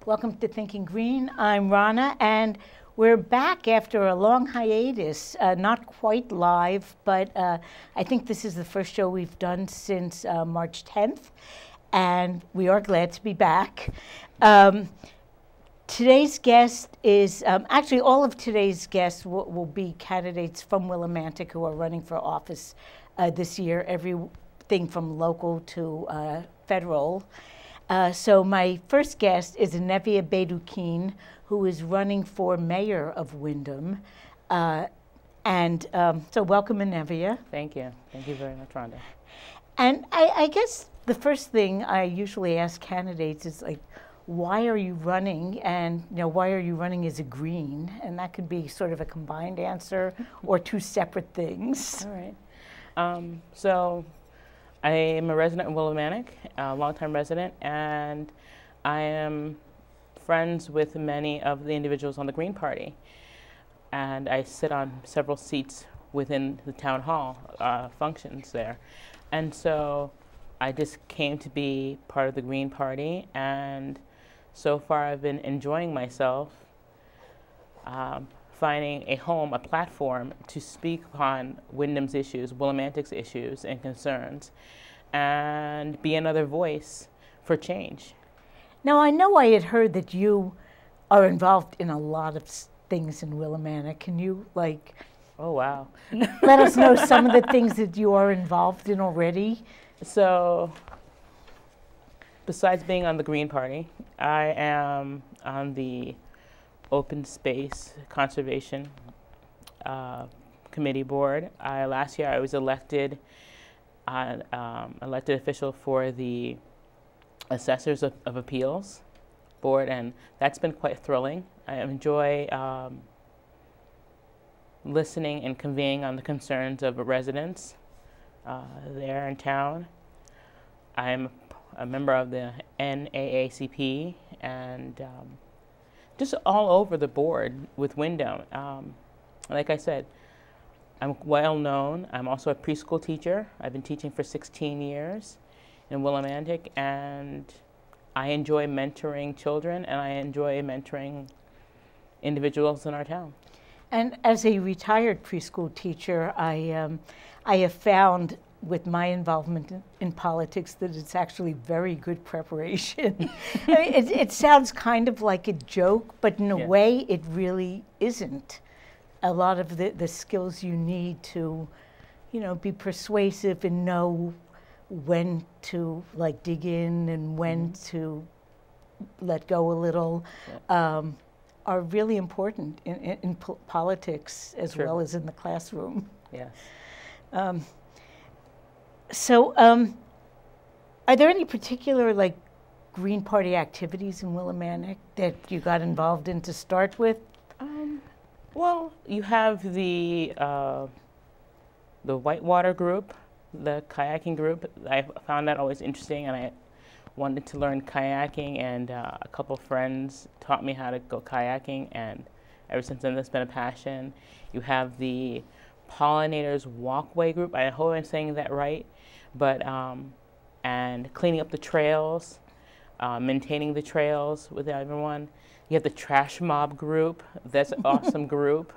Welcome to Thinking Green. I'm Rana, and we're back after a long hiatus, not quite live, but I think this is the first show we've done since March 10th, and we are glad to be back. Today's guest is, actually all of today's guests will be candidates from Willimantic who are running for office this year, everything from local to federal. So my first guest is Enevia Baidoo Keene, who is running for mayor of Windham. So welcome, Enevia. Thank you. Thank you very much, Rhonda. And I guess the first thing I usually ask candidates is like, why are you running? And why are you running as a green? And that could be sort of a combined answer or two separate things. All right. So I am a resident of Willimantic, a longtime resident, and I am friends with many of the individuals on the Green Party. And I sit on several seats within the town hall functions there. And so I just came to be part of the Green Party, and so far I've been enjoying myself, finding a home, a platform to speak upon Windham's issues, Willimantic's issues and concerns, and be another voice for change. Now, I know I had heard that you are involved in a lot of things in Willimantic. Can you, oh, wow. let us know some of the things that you are involved in already? So, besides being on the Green Party, I am on the Open Space Conservation Committee board. Last year I was elected official for the Assessors of Appeals board, and that's been quite thrilling. I enjoy listening and conveying on the concerns of residents there in town. I'm a member of the NAACP and just all over the board with Windham. Like I said, I'm well known. I'm also a preschool teacher. I've been teaching for 16 years in Willimantic, and I enjoy mentoring children, and I enjoy mentoring individuals in our town. And as a retired preschool teacher, I have found with my involvement in politics that it's actually very good preparation. I mean, it sounds kind of like a joke, but in a way it really isn't. A lot of the skills you need to, be persuasive and know when to dig in and when to let go a little are really important in politics as well as in the classroom. Yes. So, are there any particular Green Party activities in Willimantic that you got involved in to start with? Well, you have the whitewater group, the kayaking group. I found that always interesting, and I wanted to learn kayaking, and a couple friends taught me how to go kayaking, and ever since then that's been a passion. You have the Pollinators Walkway group. I hope I'm saying that right, but and cleaning up the trails, maintaining the trails with everyone. You have the Trash Mob group. That's an awesome group.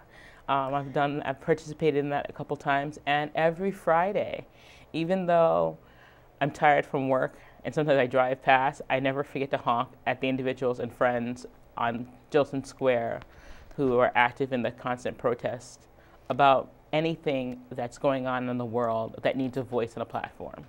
I've participated in that a couple times, and every Friday, even though I'm tired from work and sometimes I drive past, I never forget to honk at the individuals and friends on Jilson Square who are active in the constant protest about anything that's going on in the world that needs a voice and a platform.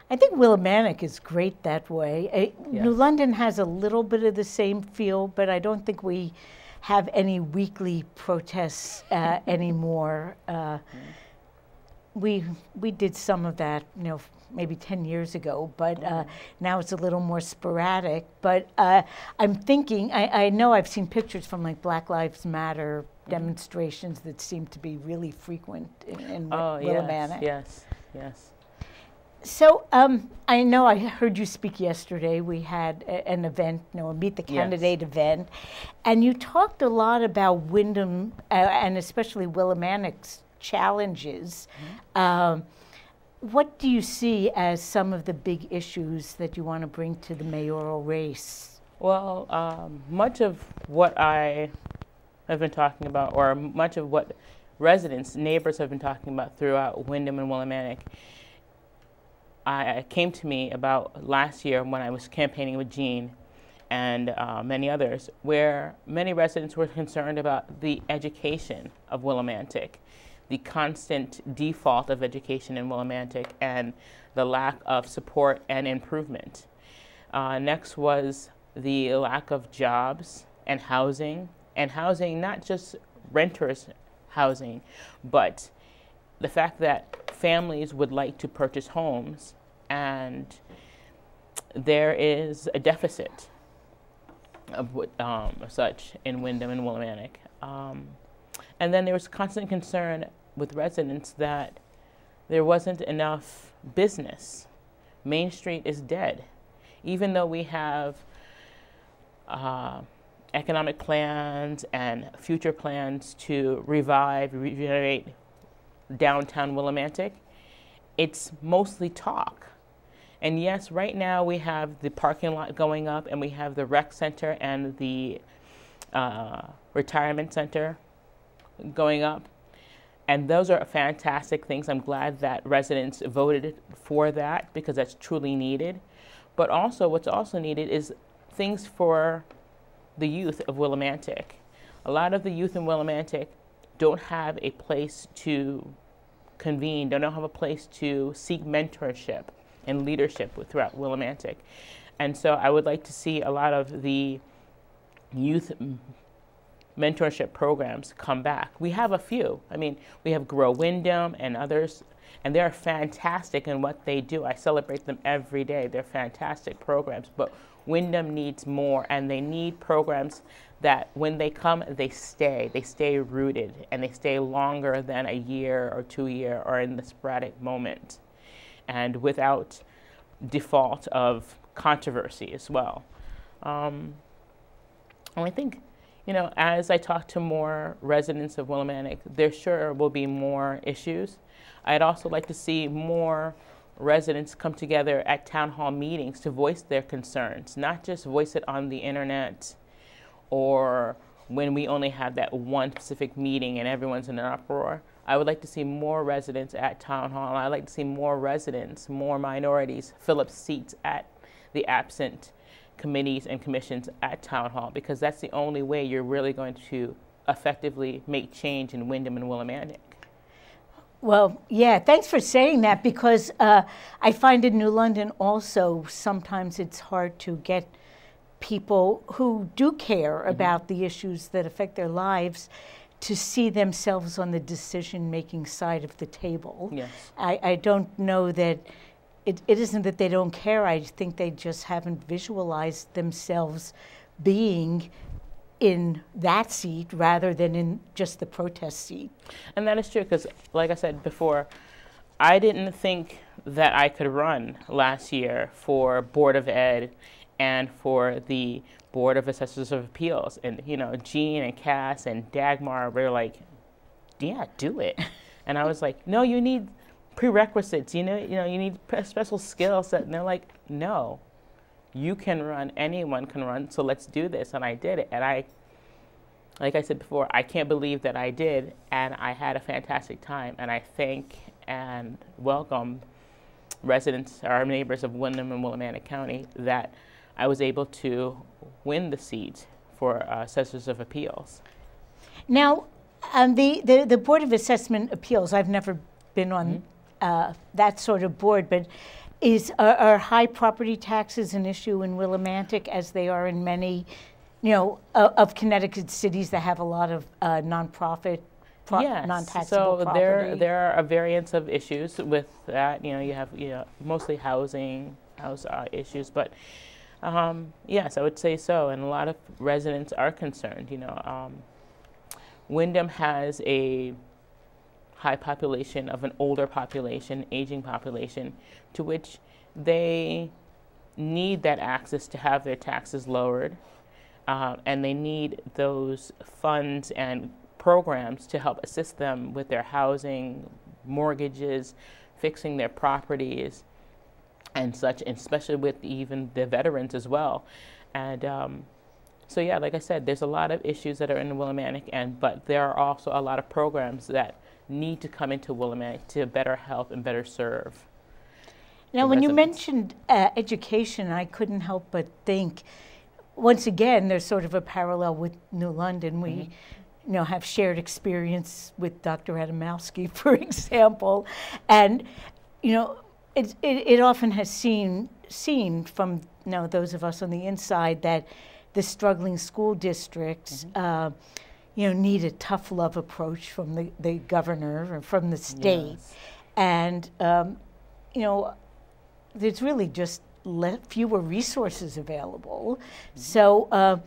I think Willimantic is great that way. Yes. New London has a little bit of the same feel, but I don't think we have any weekly protests anymore. We did some of that, maybe 10 years ago, but now it's a little more sporadic. But I'm thinking, I know I've seen pictures from Black Lives Matter demonstrations that seem to be really frequent in Willimantic. Yes. So I know I heard you speak yesterday. We had an event, a Meet the Candidate event, and you talked a lot about Windham and especially Willimantic's challenges. What do you see as some of the big issues that you want to bring to the mayoral race? Well, much of what I have been talking about, or much of what residents, neighbors have been talking about throughout Windham and Willimantic, came to me about last year when I was campaigning with Jean and many others, where many residents were concerned about the education of Willimantic, the constant default of education in Willimantic, and the lack of support and improvement. Next was the lack of jobs and housing not just renters housing, but the fact that families would like to purchase homes and there is a deficit of such in Windham and Willimantic. And then there was constant concern with residents that there wasn't enough business. Main Street is dead. Even though we have economic plans and future plans to regenerate downtown Willimantic, it's mostly talk. And yes, right now we have the parking lot going up and we have the rec center and the retirement center going up. And those are fantastic things. I'm glad that residents voted for that because that's truly needed. But also what's also needed is things for the youth of Willimantic. A lot of the youth in Willimantic don't have a place to convene, don't have a place to seek mentorship and leadership throughout Willimantic. And so I would like to see a lot of the youth mentorship programs come back. We have a few. I mean, we have Grow Windham and others, and they're fantastic in what they do. I celebrate them every day. They're fantastic programs, but Windham needs more, and they need programs that when they come, they stay rooted, and they stay longer than a year or 2 year or in the sporadic moment, and without default of controversy as well. And I think, you know, as I talk to more residents of Willimantic, there sure will be more issues. I'd also like to see more residents come together at town hall meetings to voice their concerns, not just voice it on the internet or when we only have that one specific meeting and everyone's in an uproar. I would like to see more residents at town hall. I'd like to see more residents, more minorities fill up seats at the absent committees and commissions at town hall, because that's the only way you're really going to effectively make change in Windham and Willimantic. Well, yeah, thanks for saying that, because I find in New London also sometimes it's hard to get people who do care about the issues that affect their lives to see themselves on the decision-making side of the table. Yes. I don't know that it isn't that they don't care. I think they just haven't visualized themselves being in that seat rather than in just the protest seat. And that is true, because like I said before, I didn't think that I could run last year for Board of Ed and for the Board of Assessors of Appeals. And, you know, Jean and Cass and Dagmar were like, yeah, do it. And I was like, no, you need prerequisites, you need special skill set. And they're like, no, you can run, anyone can run, so let's do this. And I did it. And like I said before, I can't believe that I did, and I had a fantastic time. And I thank and welcome residents, our neighbors of Windham and Willimantic County, that I was able to win the seat for Assessors of Appeals. Now, the Board of Assessment Appeals, I've never been on that sort of board, but are high property taxes an issue in Willimantic, as they are in many, of Connecticut cities that have a lot of non-taxable property? There are a variance of issues with that. You have mostly house issues, but yes, I would say so. And a lot of residents are concerned. Windham has a high population of an older population, aging population, to which they need that access to have their taxes lowered, and they need those funds and programs to help assist them with their housing, mortgages, fixing their properties, and such, and especially with even the veterans as well. And so yeah, like I said, there's a lot of issues that are in Willimantic, but there are also a lot of programs that need to come into Willimantic to better help and better serve. Now, when you mentioned education, I couldn't help but think, once again, there's sort of a parallel with New London. We have shared experience with Dr. Adamowski, for example, and it often has seen from those of us on the inside that the struggling school districts need a tough love approach from the governor or from the state, and there's really just fewer resources available. So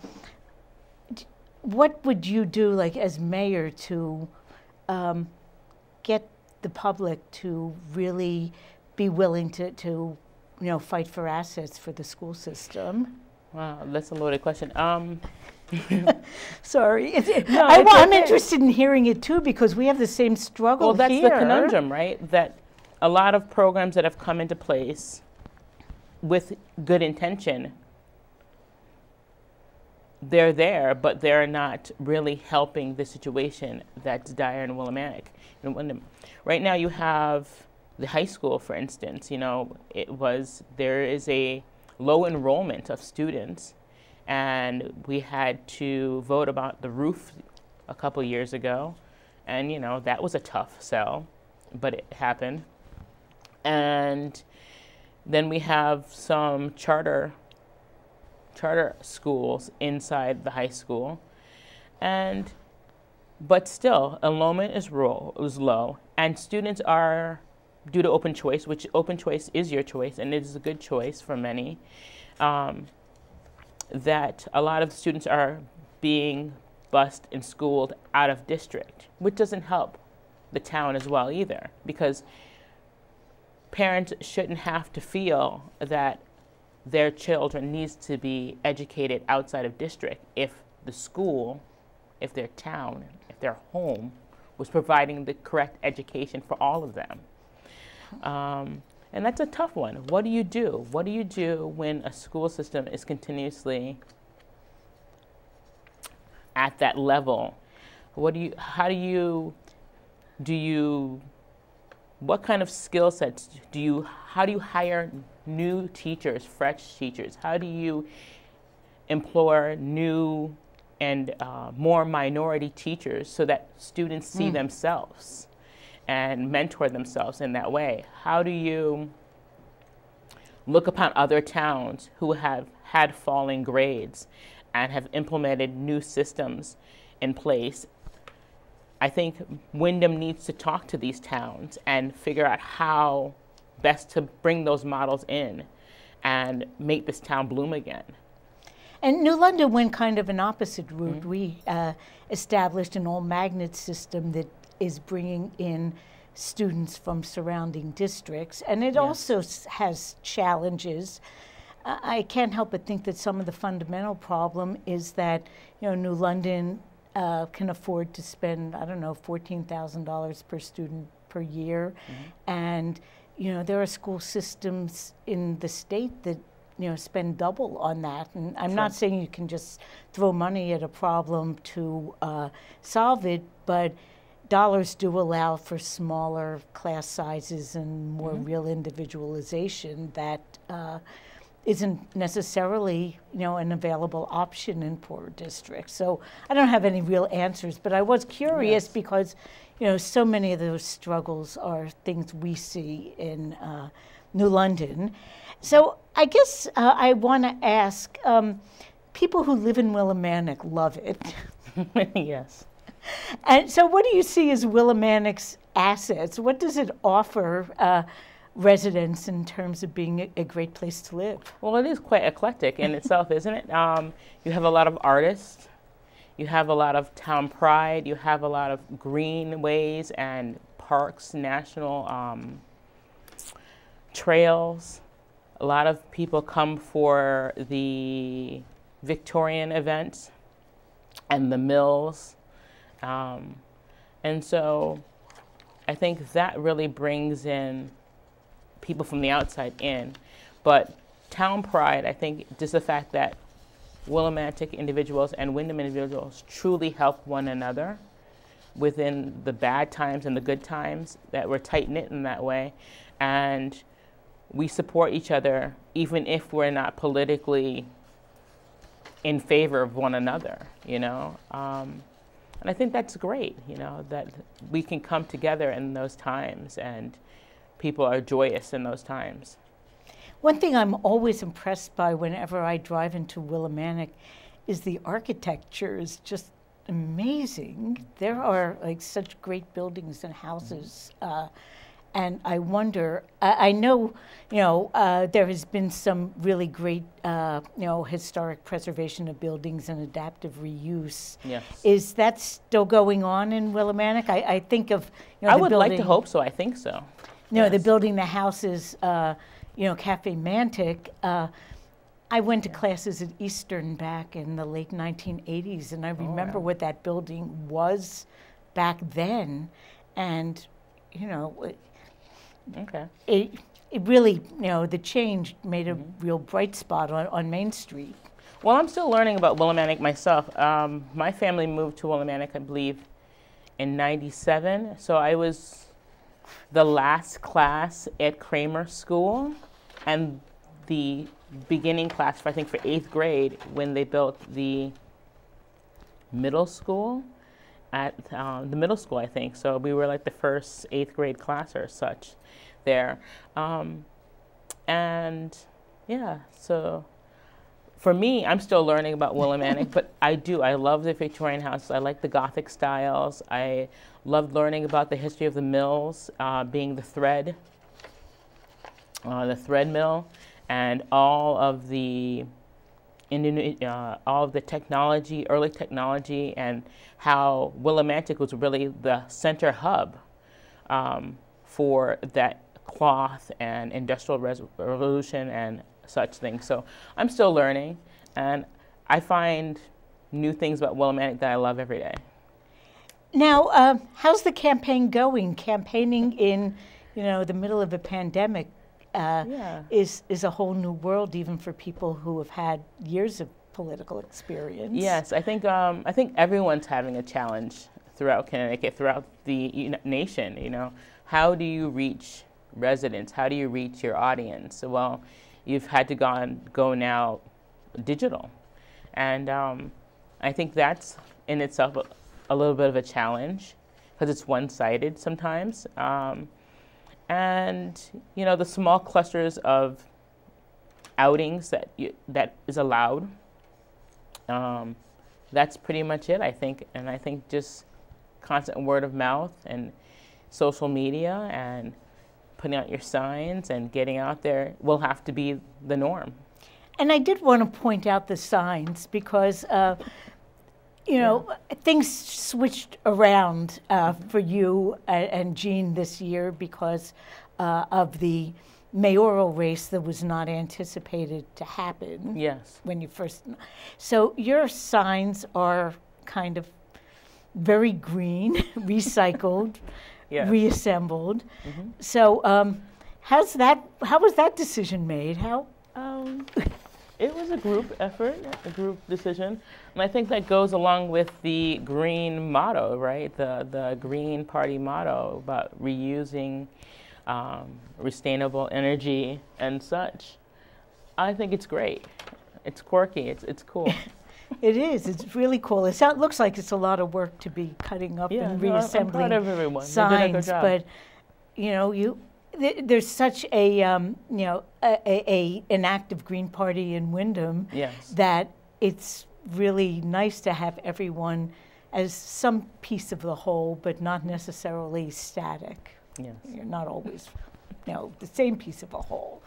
what would you do, like as mayor, to get the public to really be willing to fight for assets for the school system? Wow, that's a loaded question. Sorry. I'm interested in hearing it too, because we have the same struggle. Well, that's here. The conundrum, right? That a lot of programs that have come into place with good intention, they're there, but they're not really helping the situation that's dire in Willimantic. Right now you have the high school, for instance. There is a low enrollment of students, and we had to vote about the roof a couple years ago, and that was a tough sell, but it happened. And then we have some charter schools inside the high school, but still enrollment is low, and students are, due to open choice, which open choice is your choice, and it is a good choice for many, that a lot of students are being bused and schooled out of district, which doesn't help the town as well either, because parents shouldn't have to feel that their children needs to be educated outside of district if the school, if their town, if their home was providing the correct education for all of them. And that's a tough one. What do you do? What do you do when a school system is continuously at that level? What kind of skill sets how do you hire new teachers, fresh teachers? How do you employ new and more minority teachers so that students see themselves and mentor themselves in that way? How do you look upon other towns who have had falling grades and have implemented new systems in place? I think Windham needs to talk to these towns and figure out how best to bring those models in and make this town bloom again. And New London went kind of an opposite route. We established an all-magnet system that is bringing in students from surrounding districts, and it also has challenges. I can't help but think that some of the fundamental problem is that New London can afford to spend, I don't know, $14,000 per student per year, and there are school systems in the state that spend double on that. And I'm not saying you can just throw money at a problem to solve it, but dollars do allow for smaller class sizes and more real individualization that isn't necessarily, an available option in poorer districts. So I don't have any real answers, but I was curious because, so many of those struggles are things we see in New London. So I guess I want to ask, people who live in Willimantic love it. Yes. And so what do you see as Willimantic's assets? What does it offer residents in terms of being a great place to live? Well, it is quite eclectic in itself, isn't it? You have a lot of artists. You have a lot of town pride. You have a lot of greenways and parks, national trails. A lot of people come for the Victorian events and the mills. And so I think that really brings in people from the outside in. But town pride, I think just the fact that Willimantic individuals and Windham individuals truly help one another within the bad times and the good times, that we're tight-knit in that way. And we support each other even if we're not politically in favor of one another, you know. And I think that's great, you know, that we can come together in those times and people are joyous in those times. One thing I'm always impressed by whenever I drive into Willimantic is the architecture is just amazing. There are like such great buildings and houses. And I wonder, I know, you know, there has been some really great, you know, historic preservation of buildings and adaptive reuse. Yes. Is that still going on in Willimantic? I think of, you know, I would like to hope so. I think so. You know, the building, the houses, you know, Cafe Mantic. I went to classes at Eastern back in the late 1980s, and I remember what that building was back then. And, you know, it really, you know, the change made a real bright spot on Main Street. Well, I'm still learning about Willimantic myself. My family moved to Willimantic, I believe, in '97. So I was the last class at Kramer School and the beginning class, I think, for 8th grade when they built the middle school at the middle school, I think. So we were like the first 8th grade class or such there. And yeah, so for me, I'm still learning about Willimantic, but I love the Victorian house. I like the Gothic styles. I loved learning about the history of the mills, being the thread mill, and all of the technology, early technology, and how Willimantic was really the center hub for that cloth and industrial revolution and such things. So I'm still learning, and I find new things about Willimantic that I love every day. Now, how's the campaign going? Campaigning in, you know, the middle of a pandemic is a whole new world, even for people who have had years of political experience. Yes, I think everyone's having a challenge throughout Connecticut, throughout the nation. You know, how do you reach residents? How do you reach your audience? Well, you've had to go now digital, and I think that's in itself a little bit of a challenge because it's one-sided sometimes. And you know, the small clusters of outings that is allowed. That's pretty much it, I think. And I think just constant word of mouth and social media and putting out your signs and getting out there will have to be the norm. And I did want to point out the signs because, you know, things switched around for you and Jean this year because of the mayoral race that was not anticipated to happen. Yes. When you first. So your signs are kind of very green, recycled, reassembled. So how was that decision made? It was a group effort, a group decision, and I think that goes along with the green motto, right? The Green Party motto about reusing, sustainable energy and such. I think it's great. It's quirky. It's cool. It is. It's really cool. It looks like it's a lot of work to be cutting up and reassembling I'm proud of everyone. signs, they did a good job. But you know, there's such a you know, an active Green Party in Wyndham that it's really nice to have everyone as some piece of the whole, but not necessarily static. Yes. You're not always, you know, the same piece of a whole.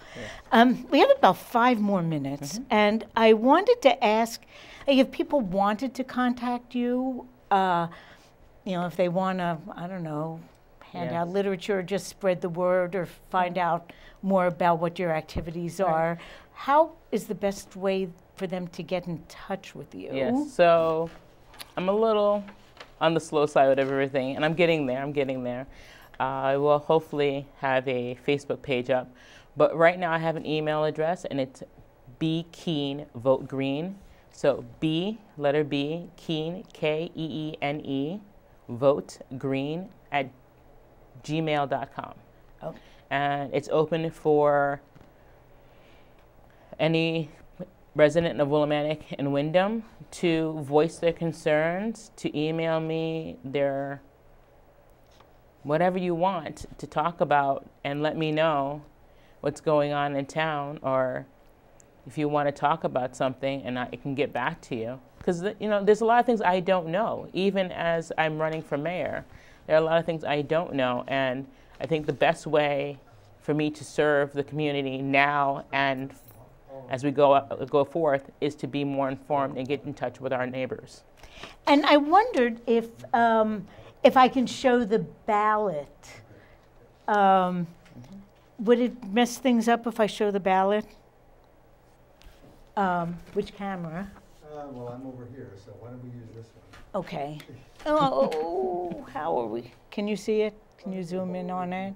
Yeah. We have about 5 more minutes, and I wanted to ask if people wanted to contact you, you know, if they want to, I don't know, hand out literature, just spread the word, or find out more about what your activities are. How is the best way for them to get in touch with you? Yes, so I'm a little on the slow side of everything, and I'm getting there. I will hopefully have a Facebook page up, but right now I have an email address, and it's bkeene, vote green, So letter B, Keene, Keene, vote green at gmail.com. Okay. And it's open for any resident of Willimantic and Windham to voice their concerns, to email me their whatever you want to talk about, and let me know what's going on in town, or if you want to talk about something and I can get back to you. Because, there's a lot of things I don't know. Even as I'm running for mayor, there are a lot of things I don't know. And I think the best way for me to serve the community now and as we go forth is to be more informed and get in touch with our neighbors. And I wondered if I can show the ballot. Would it mess things up if I show the ballot? Which camera? Well, I'm over here, so why don't we use this one? Okay. Oh, how are we? Can you see it? Can you zoom in on it?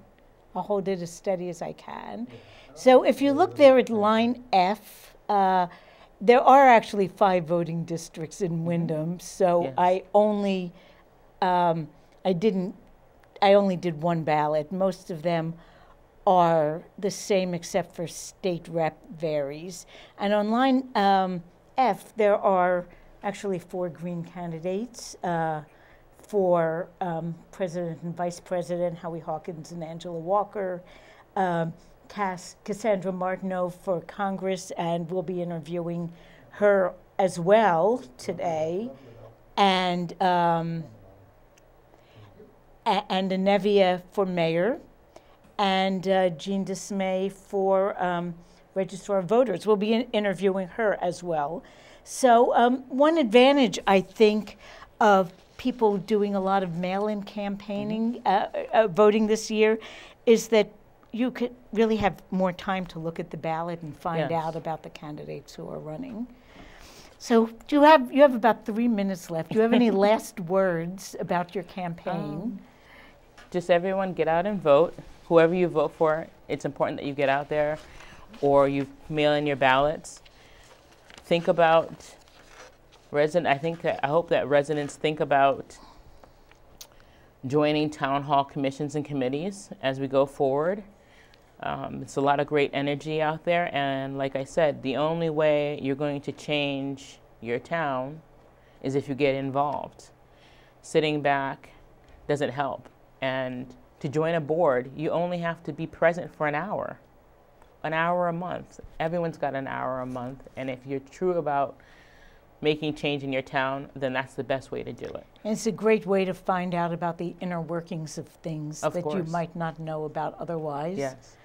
I'll hold it as steady as I can. So if you look there at line F, there are actually 5 voting districts in Windham. So Yes. I only did one ballot. Most of them are the same except for state rep varies. And on line F, there are actually 4 green candidates for president and vice president, Howie Hawkins and Angela Walker, Cassandra Martineau for Congress, and we'll be interviewing her as well today, and Enevia for mayor, and Jean DeSmet for Registrar of Voters. We'll be interviewing her as well. So one advantage, I think, of people doing a lot of mail-in campaigning, voting this year, is that you could really have more time to look at the ballot and find Yes. out about the candidates who are running. So you have about 3 minutes left. Do you have any last words about your campaign? Just everyone get out and vote. Whoever you vote for, it's important that you get out there or you mail in your ballots. Think about I hope that residents think about joining town hall commissions and committees as we go forward. It's a lot of great energy out there, and like I said, the only way you're going to change your town is if you get involved. Sitting back doesn't help, and to join a board, you only have to be present for an hour a month. Everyone's got an hour a month, and if you're true about making change in your town, then that's the best way to do it. And it's a great way to find out about the inner workings of things Of that you course. might not know about otherwise. Yes.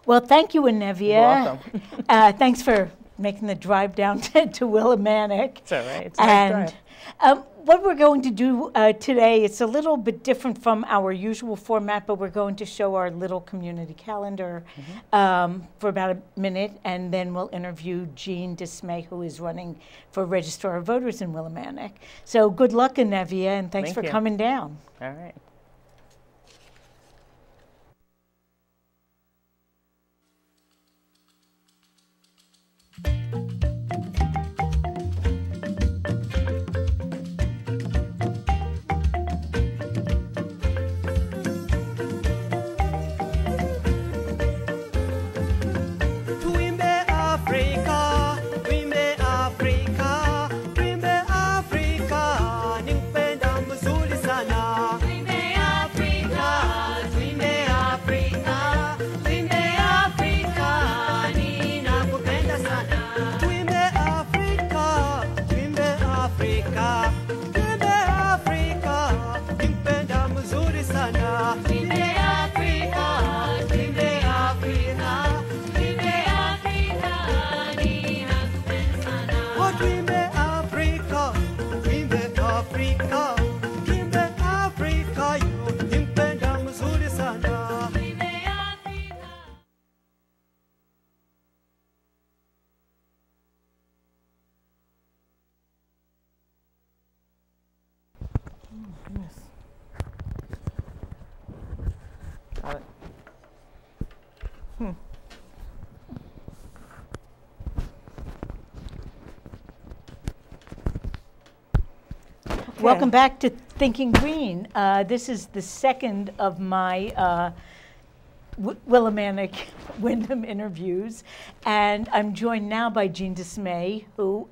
Well, thank you, Enevia. You're welcome. Thanks for making the drive down to Willimantic. It's all right. It's a nice drive. And what we're going to do today, it's a little bit different from our usual format, but we're going to show our little community calendar for about a minute, and then we'll interview Jean DeSmet, who is running for Registrar of Voters in Willimantic. So good luck, Enevia, and thanks Thank for you. coming down. All right. Got it. Welcome back to Thinking Green. This is the second of my Willimantic Windham interviews, and I'm joined now by Jean DeSmet, who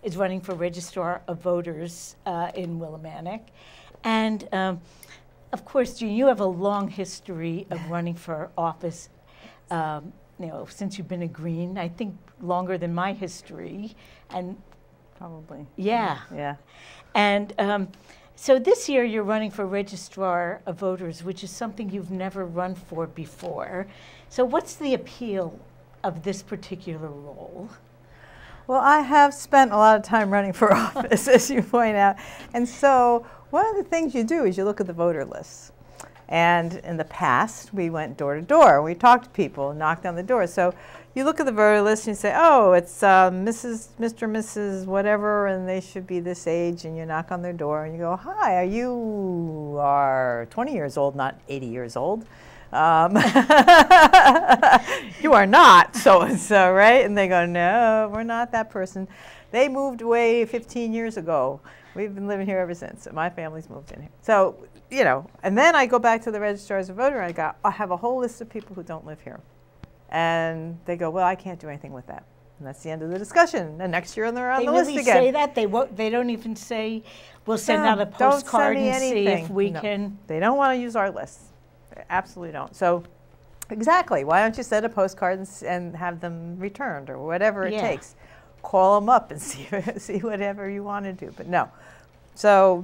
is running for Registrar of Voters in Willimantic. And of course, Jean, you have a long history of running for office, since you've been a Green, I think longer than my history. And probably. Yeah. Yeah. And so this year you're running for Registrar of Voters, which is something you've never run for before. So what's the appeal of this particular role? Well, I have spent a lot of time running for office, as you point out. And so one of the things you do is you look at the voter lists. And in the past, we went door to door. We talked to people, knocked on the door. So you look at the voter list and you say, oh, it's Mr., Mrs., whatever, and they should be this age. And you knock on their door and you go, hi, you are 20 years old, not 80 years old. You are not so-and-so, right? And they go, no, we're not that person. They moved away 15 years ago. We've been living here ever since. My family's moved in here. So, and then I go back to the registrars of voter and I have a whole list of people who don't live here. And they go, well, I can't do anything with that. And that's the end of the discussion. And next year they're on the list again. They really say that? They don't even say, we'll send out a postcard and see if we can. They don't want to use our list. They absolutely don't. So, exactly. Why don't you send a postcard and have them returned or whatever it takes? Call them up and see whatever you want to do. But no. So,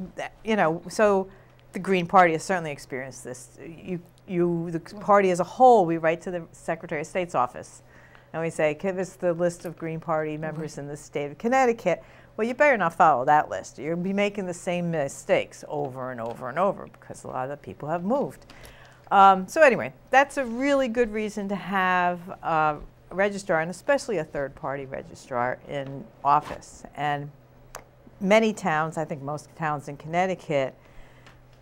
so the Green Party has certainly experienced this. The party as a whole, we write to the Secretary of State's office and we say, give us the list of Green Party members in the state of Connecticut. Well, you better not follow that list. You'll be making the same mistakes over and over and over because a lot of the people have moved. So anyway, that's a really good reason to have a registrar, and especially a third-party registrar, in office. And many towns, I think most towns in Connecticut,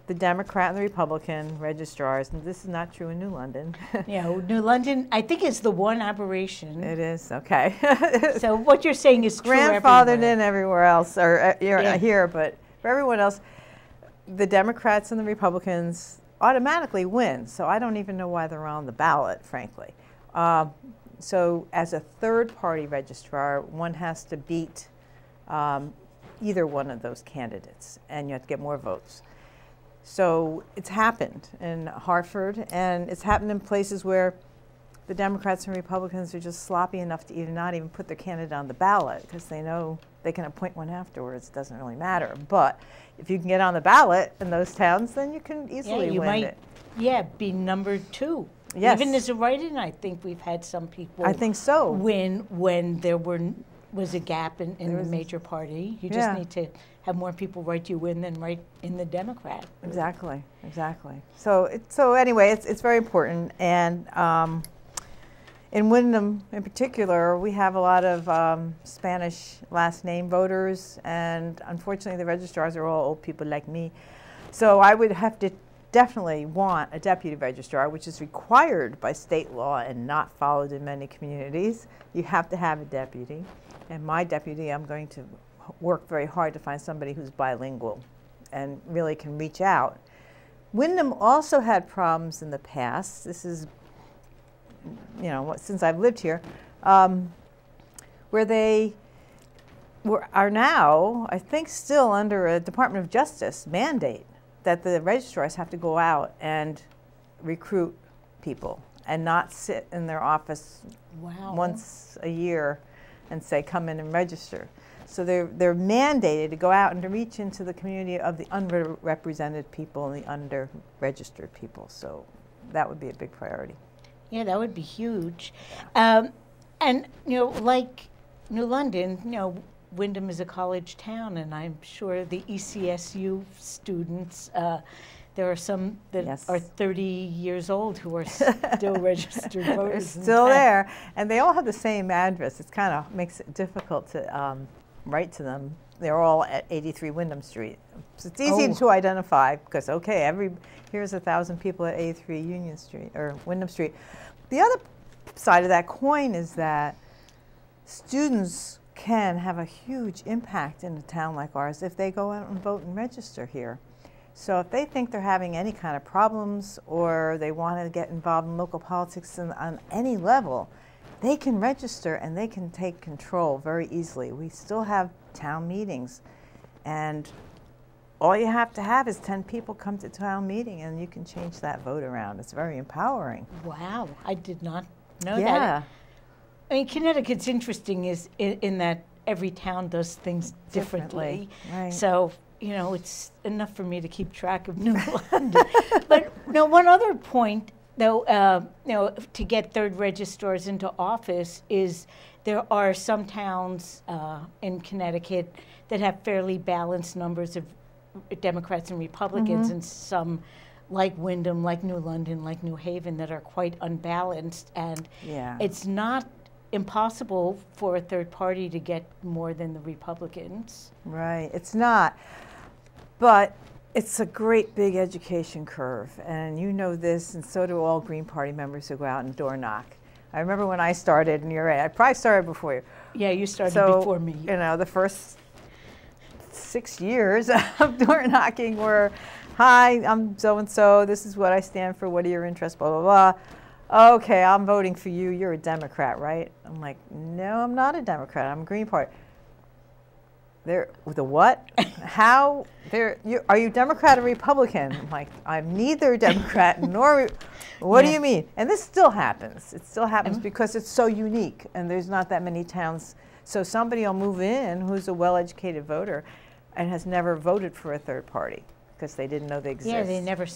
the Democrat and the Republican registrars, and this is not true in New London. New London, I think, is the one aberration. It is, okay. So what you're saying is true grandfathered in everywhere else, or here, but for everyone else, the Democrats and the Republicans automatically win. So I don't even know why they're on the ballot, frankly. So as a third-party registrar, one has to beat either one of those candidates, and you have to get more votes. So it's happened in Hartford, and it's happened in places where the Democrats and Republicans are just sloppy enough to not even put their candidate on the ballot because they know they can appoint one afterwards. It doesn't really matter. But if you can get on the ballot in those towns, then you can easily win it. Yeah, be number 2. Yes. Even as a write-in, I think we've had some people win when there was a gap in the major party. You just need to have more people write you in than write in the Democrat. Exactly, exactly. So anyway, it's very important. And in Windham, in particular, we have a lot of Spanish last name voters, and unfortunately, the registrars are all old people like me. So I would have to definitely want a deputy registrar, which is required by state law and not followed in many communities. You have to have a deputy. And my deputy, I'm going to work very hard to find somebody who's bilingual and really can reach out. Windham also had problems in the past. This is, since I've lived here, where they are now, I think, still under a Department of Justice mandate that the registrars have to go out and recruit people and not sit in their office once a year and say, come in and register. So they're mandated to go out and to reach into the community of the underrepresented people and the under-registered people. So that would be a big priority. Yeah, that would be huge. And, like New London, Windham is a college town, and I'm sure the ECSU students, there are some that are 30 years old who are still registered voters. They're still there, and they all have the same address. It kind of makes it difficult to write to them. They're all at 83 Windham Street. So it's easy to identify because, here's 1,000 people at 83 Union Street or Windham Street. The other side of that coin is that students can have a huge impact in a town like ours if they go out and vote and register here. So if they think they're having any kind of problems or they want to get involved in local politics on any level, they can register and they can take control very easily. We still have town meetings, and all you have to have is 10 people come to town meeting and you can change that vote around. It's very empowering. Wow, I did not know Yeah. that. I mean, Connecticut's interesting is in that every town does things differently. Right. So, you know, it's enough for me to keep track of New London. But, you know, one other point, though, you know, to get third registrars into office is there are some towns in Connecticut that have fairly balanced numbers of Democrats and Republicans, and some, like Windham, like New London, like New Haven, that are quite unbalanced. And it's not impossible for a third party to get more than the Republicans. Right, it's not. But it's a great big education curve, and you know this, and so do all Green Party members who go out and door knock. I remember when I started, and you're right, I probably started before you. Yeah, you started before me. You know, the first 6 years of door knocking were, hi, I'm so-and-so, this is what I stand for, what are your interests, blah, blah, blah. Okay, I'm voting for you, you're a Democrat, right? I'm like, no, I'm not a Democrat, I'm a Green Party. They're, the what? How? Are you Democrat or Republican? I'm like, I'm neither Democrat nor, what do you mean? And this still happens. It still happens because it's so unique and there's not that many towns. So somebody will move in who's a well-educated voter and has never voted for a third party because they didn't know they exist. Yeah, they never.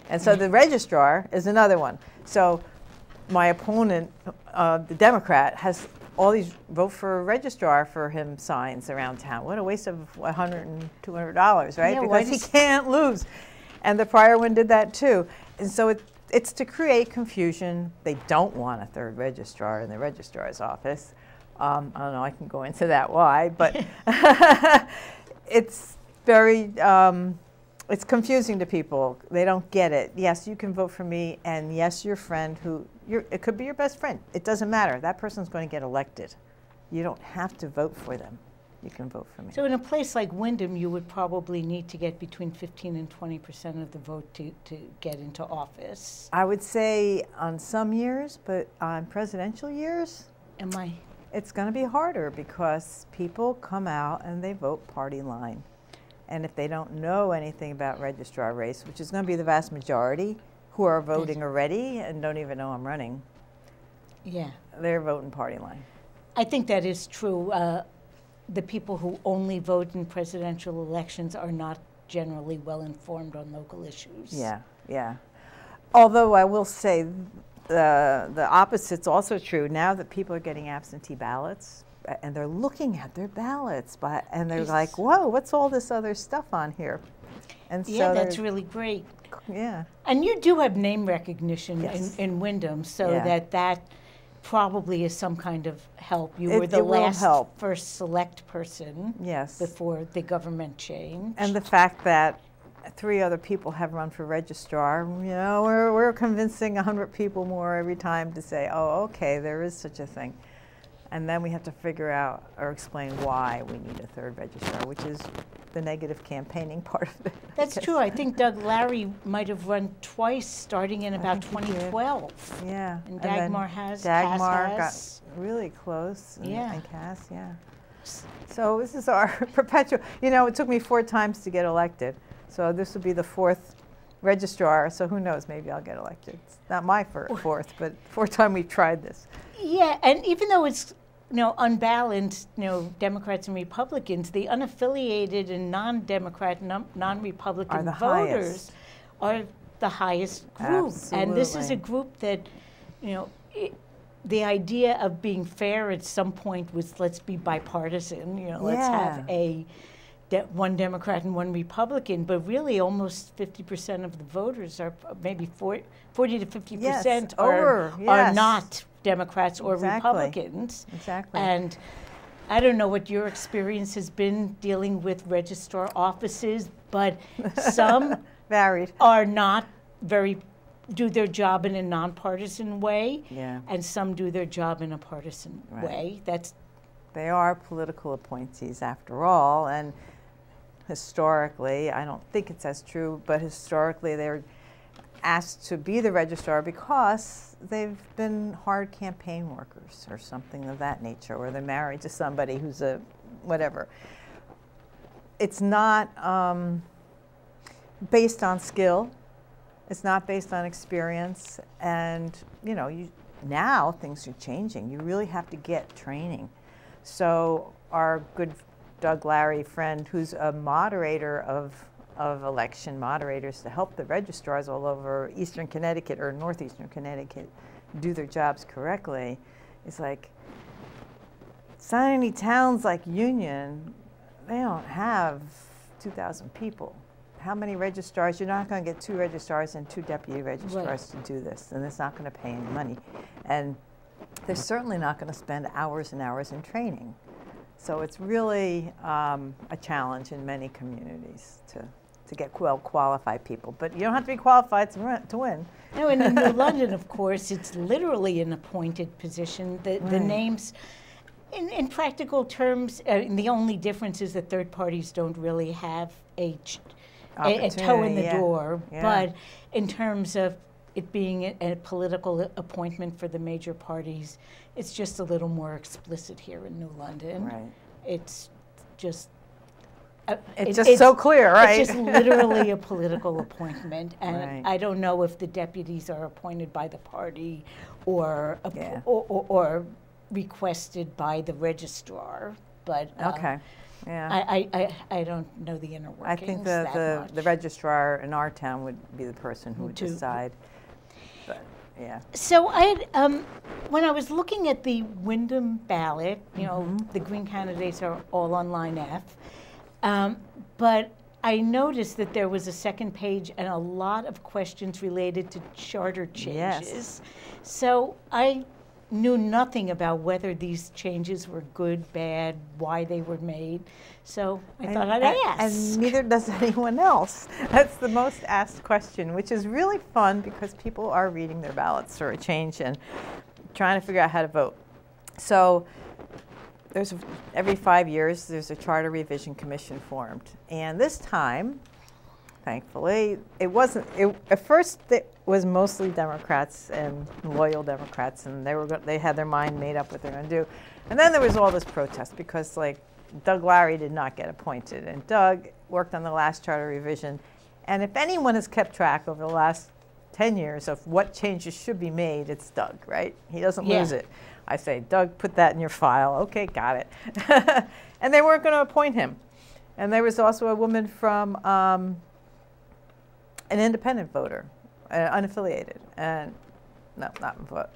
And so the registrar is another one. So my opponent, the Democrat, has all these vote for a registrar for him signs around town. What a waste of $100 and $200, right? Yeah, because he can't lose. And the prior one did that too. And so it's to create confusion. They don't want a third registrar in the registrar's office. I don't know, I can go into that why, but it's very, it's confusing to people. They don't get it. Yes, you can vote for me, and yes, your friend who, it could be your best friend. It doesn't matter. That person's going to get elected. You don't have to vote for them. You can vote for me. So in a place like Windham, you would probably need to get between 15 and 20% of the vote to get into office. I would say on some years, but on presidential years, it's going to be harder because people come out and they vote party line. And if they don't know anything about registrar race, which is going to be the vast majority who are voting already and don't even know I'm running, they're voting party line. I think that is true. The people who only vote in presidential elections are not generally well informed on local issues. Yeah, yeah. Although I will say the opposite's also true. Now that people are getting absentee ballots, and they're looking at their ballots, and they're like, whoa, what's all this other stuff on here? And yeah, so that's really great. Yeah. And you do have name recognition in Windham, so that probably is some kind of help. You were the first select person before the government changed. And the fact that 3 other people have run for registrar, you know, we're convincing 100 people more every time to say, oh, okay, there is such a thing. And then we have to figure out or explain why we need a third registrar, which is the negative campaigning part of it. That's true. I think Doug Larry might have run twice, starting in about 2012. Yeah. And Dagmar has. Dagmar got really close. And Cass, So this is our perpetual. You know, it took me 4 times to get elected. So this would be the 4th registrar. So who knows? Maybe I'll get elected. It's not my 4th, but 4th time we've tried this. Yeah, and even though it's unbalanced, Democrats and Republicans, the unaffiliated and non-Democrat, non-Republican voters are the highest group. Absolutely. And this is a group that, the idea of being fair at some point was let's be bipartisan, let's have one Democrat and one Republican, but really almost 50% of the voters are, maybe 40 to 50% are not Democrats or Republicans. Exactly. And I don't know what your experience has been dealing with registrar offices, but some varied are not do their job in a nonpartisan way, and some do their job in a partisan way. That's They are political appointees after all, and historically, I don't think it's as true, but historically they're asked to be the registrar because they've been hard campaign workers or something of that nature, or they're married to somebody who's a whatever. It's not based on skill. It's not based on experience. And, you know, now things are changing. You really have to get training. So our good Doug Larry friend, who's a moderator of election moderators to help the registrars all over Eastern Connecticut or Northeastern Connecticut do their jobs correctly, is like, tiny towns like Union, they don't have 2,000 people. How many registrars? You're not going to get 2 registrars and 2 deputy registrars to do this, and it's not going to pay any money. And they're certainly not going to spend hours and hours in training. So it's really a challenge in many communities to get well-qualified people. But you don't have to be qualified to win. No, and in New London, of course, it's literally an appointed position. The names, in practical terms, the only difference is that third parties don't really have a toe in the door. Yeah. But in terms of it being a political appointment for the major parties, it's just a little more explicit here in New London. Right. It's just... it's so clear, right? It's just literally a political appointment, and I don't know if the deputies are appointed by the party or requested by the registrar. But I don't know the inner workings. I think the registrar in our town would be the person who would decide. But yeah. So when I was looking at the Windham ballot, you know, the Green candidates are all on line F. But I noticed that there was a second page and a lot of questions related to charter changes. Yes. So I knew nothing about whether these changes were good, bad, why they were made. So I thought I'd ask. And neither does anyone else. That's the most asked question, which is really fun because people are reading their ballots for a change and trying to figure out how to vote. So every 5 years, there's a Charter Revision Commission formed. And this time, thankfully, at first it was mostly Democrats and loyal Democrats, and they had their mind made up what they're going to do. And then there was all this protest because, like, Doug Larry did not get appointed, and Doug worked on the last charter revision. And if anyone has kept track over the last 10 years of what changes should be made, it's Doug, right? He doesn't lose it. I say, Doug, put that in your file. Okay, got it. And they weren't going to appoint him. And there was also a woman from an independent voter, unaffiliated, and no, not vote.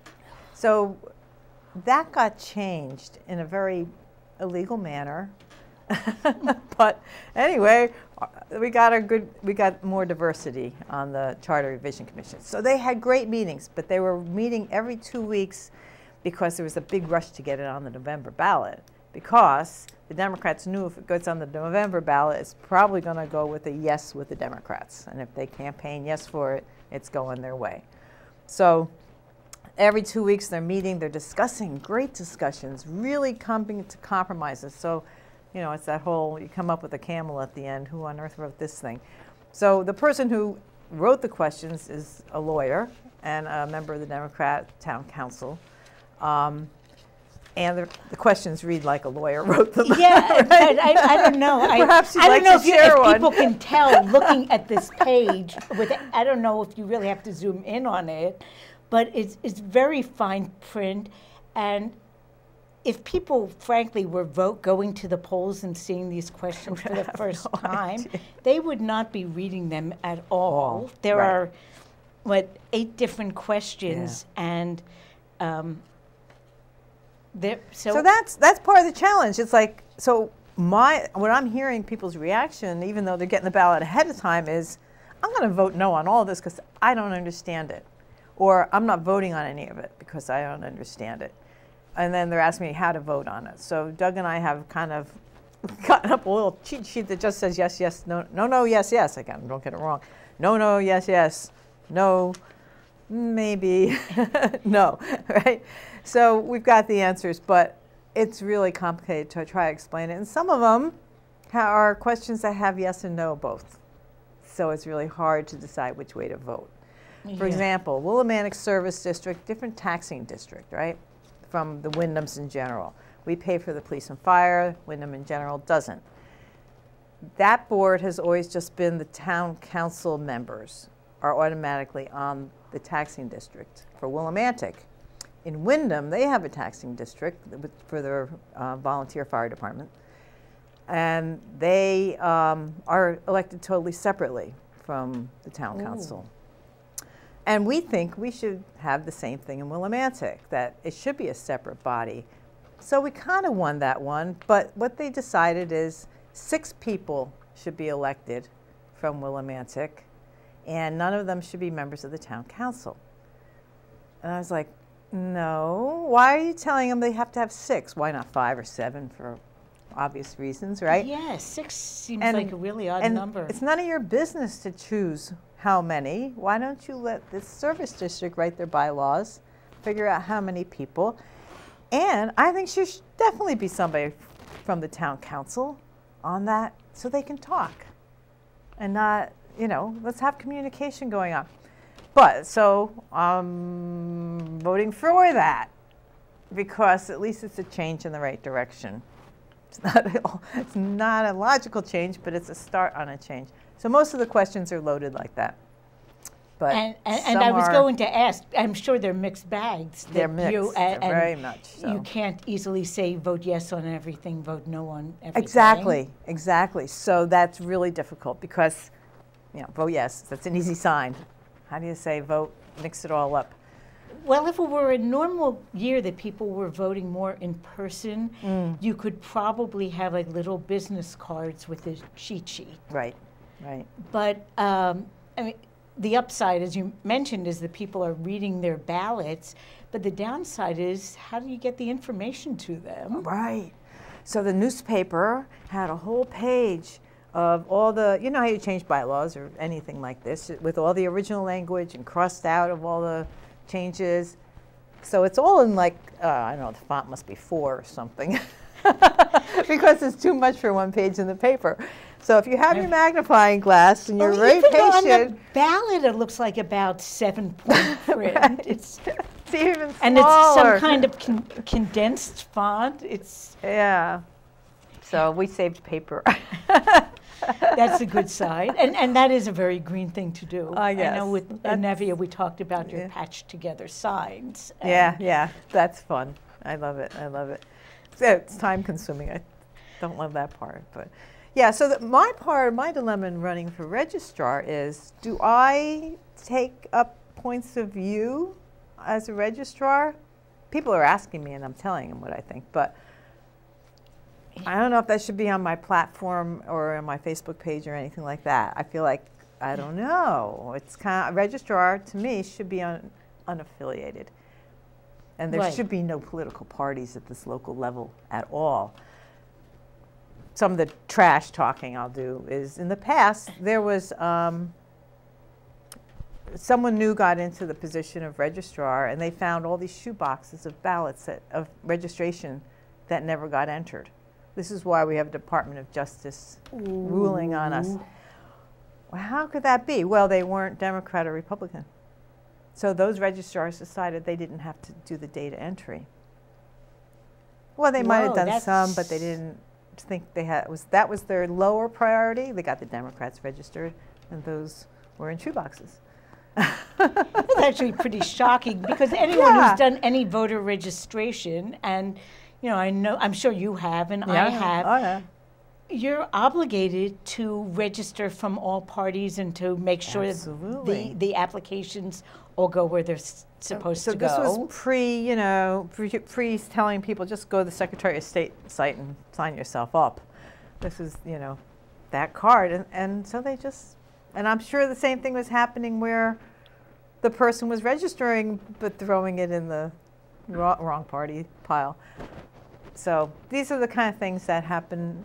So that got changed in a very illegal manner. But anyway, we got more diversity on the Charter Revision Commission. So they had great meetings, but they were meeting every 2 weeks because there was a big rush to get it on the November ballot, because the Democrats knew if it goes on the November ballot, it's probably going to go with a yes with the Democrats. And if they campaign yes for it, it's going their way. So every 2 weeks they're meeting, they're discussing, great discussions, really coming to compromises. So, you know, it's that whole, you come up with a camel at the end, who on earth wrote this thing? So the person who wrote the questions is a lawyer and a member of the Democrat Town Council. And the questions read like a lawyer wrote them. Yeah, right? But I don't know. Perhaps I don't know if one. People can tell looking at this page. I don't know if you really have to zoom in on it, but it's very fine print. And if people, frankly, were going to the polls and seeing these questions for the first time, they would not be reading them at all. There are, 8 different questions, and so that's part of the challenge. It's like, so what I'm hearing people's reaction, even though they're getting the ballot ahead of time, is I'm going to vote no on all of this because I don't understand it, or I'm not voting on any of it because I don't understand it. And then they're asking me how to vote on it. So Doug and I have kind of gotten up a little cheat sheet that just says yes, yes, no, no, no, yes, yes. Again, don't get it wrong. No, no, yes, yes, no, maybe, no, right? So we've got the answers, but it's really complicated to try to explain it. And some of them are questions that have yes and no both. So it's really hard to decide which way to vote. For example, Willimantic Service District, different taxing district, right, from the Windhams in general. We pay for the police and fire, Windham in general doesn't. That board has always just been the town council members are automatically on the taxing district. For Willimantic, in Windham, they have a taxing district for their volunteer fire department. And they are elected totally separately from the town council. And we think we should have the same thing in Willimantic, that it should be a separate body. So we kind of won that one, but what they decided is 6 people should be elected from Willimantic, and none of them should be members of the town council. And I was like, no, why are you telling them they have to have 6? Why not 5 or 7 for obvious reasons, right? Yeah, 6 seems like a really odd number. It's none of your business to choose how many. Why don't you let the service district write their bylaws, figure out how many people, and I think there should definitely be somebody from the town council on that so they can talk and not, you know, let's have communication going on. But so I'm voting for that because at least it's a change in the right direction. It's not a logical change, but it's a start on a change. So most of the questions are loaded like that. But and I was going to ask, I'm sure they're mixed bags. They're mixed, very much so. You can't easily say vote yes on everything, vote no on everything. Exactly, exactly. So that's really difficult because, you know, vote yes, that's an easy sign. How do you say vote, mix it all up? Well, if it were a normal year that people were voting more in person, you could probably have like little business cards with a cheat sheet. Right, right. But I mean, the upside, as you mentioned, is that people are reading their ballots. But the downside is, how do you get the information to them? Right. So the newspaper had a whole page of all the, you know how you change bylaws or anything like this, with all the original language and crossed out of all the changes. So it's all in like, I don't know, the font must be 4 or something because it's too much for one page in the paper. So if you have your magnifying glass and you're very patient. On the ballot, it looks like about 7-point print. Right. It's even smaller. And it's some kind of condensed font. It's yeah. So we saved paper. That's a good side. And that is a very green thing to do. Yes. I know with Enevia we talked about your patched together signs. Yeah, that's fun. I love it, I love it. So it's time consuming. I don't love that part, but yeah, so my dilemma in running for registrar is, do I take up points of view as a registrar? People are asking me and I'm telling them what I think, but I don't know if that should be on my platform or on my Facebook page or anything like that. I feel like, I don't know. It's kind of, registrar to me should be unaffiliated. And there should be no political parties at this local level at all. Some of the trash talking I'll do is, in the past, there was someone new got into the position of registrar and they found all these shoe boxes of ballots of registration that never got entered. This is why we have Department of Justice ruling on us. Well, how could that be? Well, they weren't Democrat or Republican. So those registrars decided they didn't have to do the data entry. Well, they might have done some, but they didn't think they had, that was their lower priority. They got the Democrats registered, and those were in shoeboxes. It's actually pretty shocking because anyone who's done any voter registration, and you know, I'm sure you have, and I have. Oh, yeah. You're obligated to register from all parties and to make sure that the applications all go where they're supposed to go. So this was pre telling people just go to the Secretary of State site and sign yourself up. This is, that card, and so they just, and I'm sure the same thing was happening where the person was registering but throwing it in the wrong party pile. So these are the kind of things that happen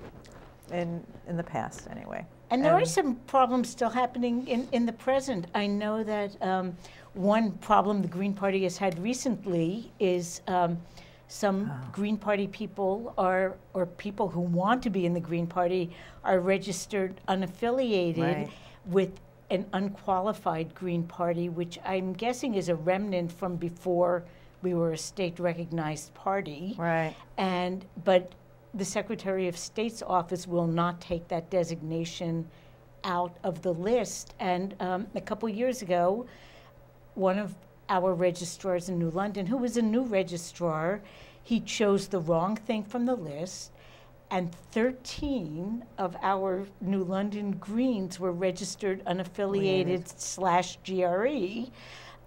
in the past anyway. And there are some problems still happening in the present. I know that one problem the Green Party has had recently is Some Green Party people or people who want to be in the Green Party are registered unaffiliated with an unqualified Green Party, which I'm guessing is a remnant from before we were a state-recognized party. Right. But the Secretary of State's office will not take that designation out of the list. And a couple years ago, one of our registrars in New London, who was a new registrar, he chose the wrong thing from the list, and 13 of our New London Greens were registered unaffiliated / GRE.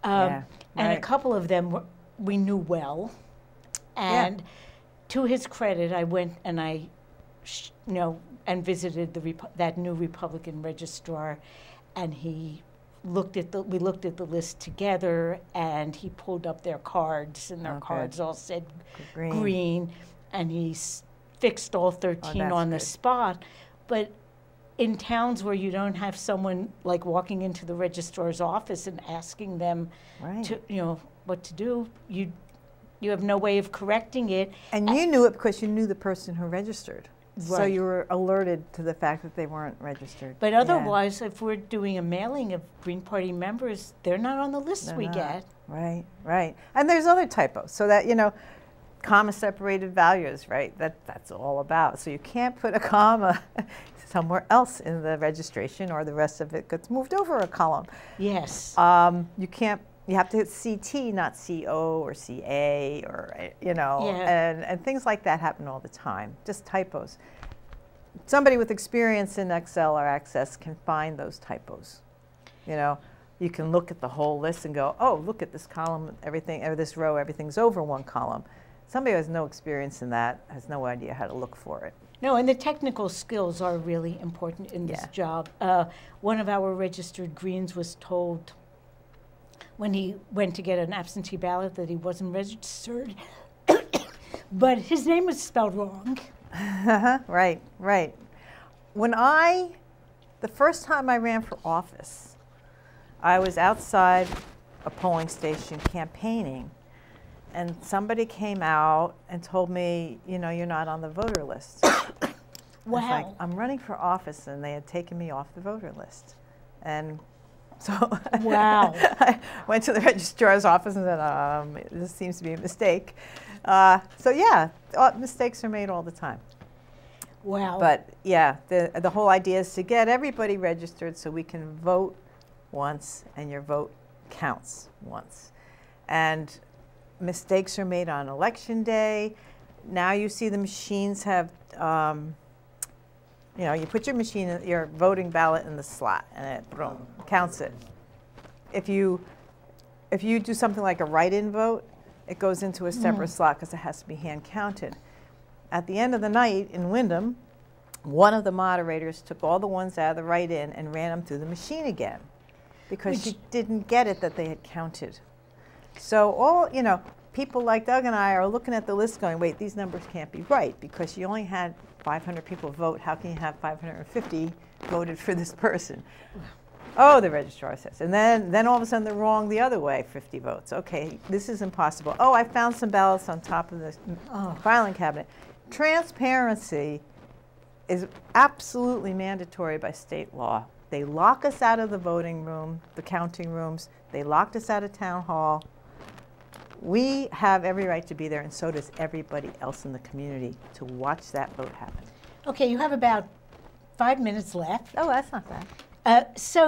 And a couple of them we knew well. And to his credit, I went and and visited that new Republican registrar, and we looked at the list together, and he pulled up their cards, and their cards all said green, and he fixed all 13 on the spot. But in towns where you don't have someone like walking into the registrar's office and asking them to, what to do, you have no way of correcting it. And you knew it because you knew the person who registered. Right. So you were alerted to the fact that they weren't registered. But otherwise, if we're doing a mailing of Green Party members, they're not on the list we get. Right, right. And there's other typos. So that, comma-separated values, right? That's all about. So you can't put a comma somewhere else in the registration, or the rest of it gets moved over a column. Yes. You have to hit CT, not CO or CA, or, and things like that happen all the time, just typos. Somebody with experience in Excel or Access can find those typos. You can look at the whole list and go, oh, look at this column, everything, or this row, everything's over one column. Somebody who has no experience in that has no idea how to look for it. No, and the technical skills are really important in this job. One of our registered Greens was told when he went to get an absentee ballot that he wasn't registered, but his name was spelled wrong. Right, right. The first time I ran for office, I was outside a polling station campaigning, and somebody came out and told me, you're not on the voter list. Wow. I was like, I'm running for office, and they had taken me off the voter list. And so wow. I went to the registrar's office and said, this seems to be a mistake. Mistakes are made all the time. Wow. But the whole idea is to get everybody registered so we can vote once, and your vote counts once. And mistakes are made on election day. Now you see the machines have, you put your voting ballot in the slot, and it boom, counts it. If you do something like a write-in vote, it goes into a separate slot because it has to be hand counted. At the end of the night in Windham, one of the moderators took all the ones out of the write-in and ran them through the machine again, because she didn't get it that they had counted. So people like Doug and I are looking at the list going, wait, these numbers can't be right, because you only had 500 people vote. How can you have 550 voted for this person? Oh, the registrar says. And then all of a sudden they're wrong the other way, 50 votes. Okay, this is impossible. Oh, I found some ballots on top of the filing cabinet. Transparency is absolutely mandatory by state law. They lock us out of the voting room, the counting rooms. They locked us out of town hall. We have every right to be there, and so does everybody else in the community, to watch that vote happen. Okay, you have about 5 minutes left. Oh, that's not bad. So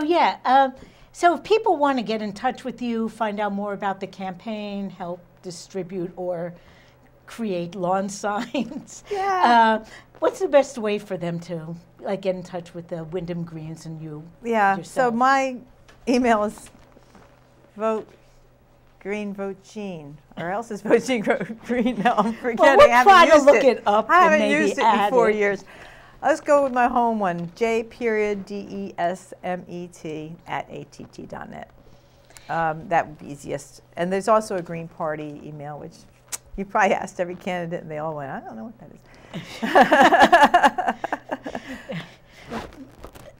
if people want to get in touch with you, find out more about the campaign, help distribute or create lawn signs, what's the best way for them to get in touch with the Windham Greens and you? Yeah, yourself? So my email is vote Green, vote Jean, or else it's vote Jean, vote Green. No, I'm forgetting. Well, we'll try to look it up. I haven't used it in 4 years. Let's go with my home one, j.desmet@att.net. That would be easiest. And there's also a Green Party email, which you probably asked every candidate, and they all went, I don't know what that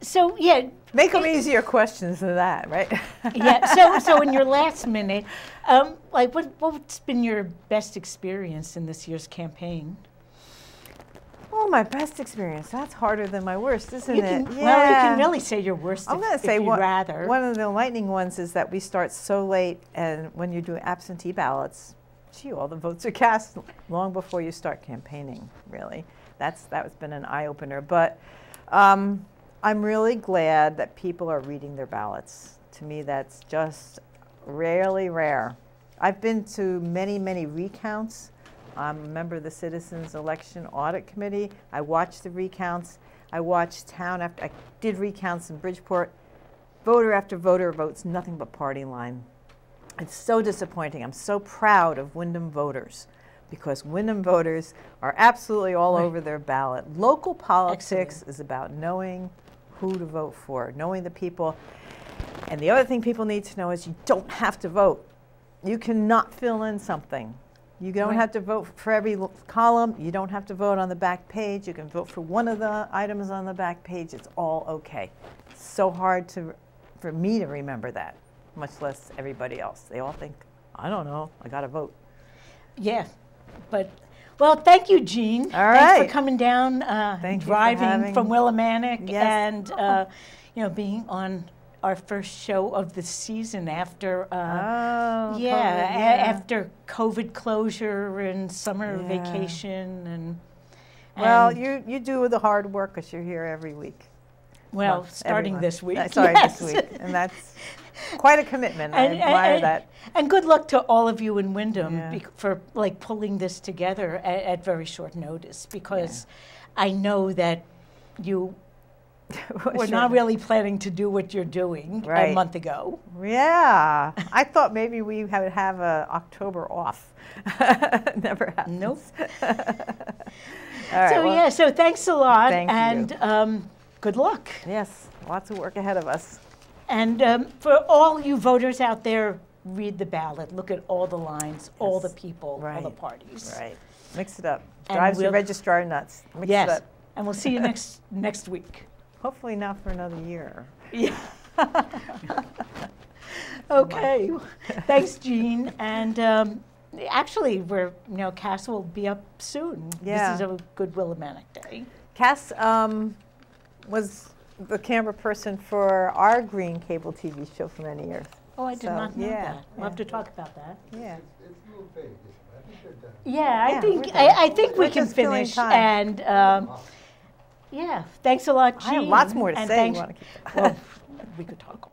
is. So yeah, make them easier questions than that, right? Yeah. So in your last minute, like what's been your best experience in this year's campaign? Oh, my best experience. That's harder than my worst, isn't it? Yeah. Well, you can really say your worst. I'm going to say one of the enlightening ones is that we start so late, and when you're doing absentee ballots, gee, all the votes are cast long before you start campaigning. Really, that's been an eye opener. But I'm really glad that people are reading their ballots. To me, that's just rarely rare. I've been to many recounts. I'm a member of the Citizens Election Audit Committee. I watched the recounts. I watched I did recounts in Bridgeport. Voter after voter votes nothing but party line. It's so disappointing. I'm so proud of Windham voters because Windham voters are absolutely all over their ballot. Local politics is about knowing who to vote for, knowing the people. And the other thing people need to know is you don't have to vote. You cannot fill in something. You don't have to vote for every column. You don't have to vote on the back page. You can vote for one of the items on the back page. It's all okay. It's so hard for me to remember that, much less everybody else. They all think, I don't know, I got to vote. Yeah, but, well, thank you, Jean. All right. Thanks for coming down, driving from Willimantic, and being on our first show of the season after after COVID closure and summer vacation and well, you do the hard work because you're here every week. Well, starting this week. This week, and that's quite a commitment. I admire that. And good luck to all of you in Windham for like pulling this together at very short notice, because I know that you we're not really planning to do what you're doing a month ago. Yeah. I thought maybe we would have October off. Never happens. Nope. All right, so thanks a lot. Thank you. Good luck. Yes, lots of work ahead of us. And for all you voters out there, read the ballot. Look at all the lines, all the people, all the parties. Right. Mix it up. Drives your registrar nuts. Mix it up. And we'll see you next week. Hopefully not for another year. Yeah. Okay. Thanks, Jean. And actually, Cass will be up soon. Yeah. This is a good Willimantic day. Cass was the camera person for our green cable TV show for many years. Oh, I did not know that. We'll have to talk about that. Yeah. It's a little vague, isn't it? I think they're done. Yeah, I think we can finish. And thanks a lot, Jean. I have lots more to say. Well, we could talk.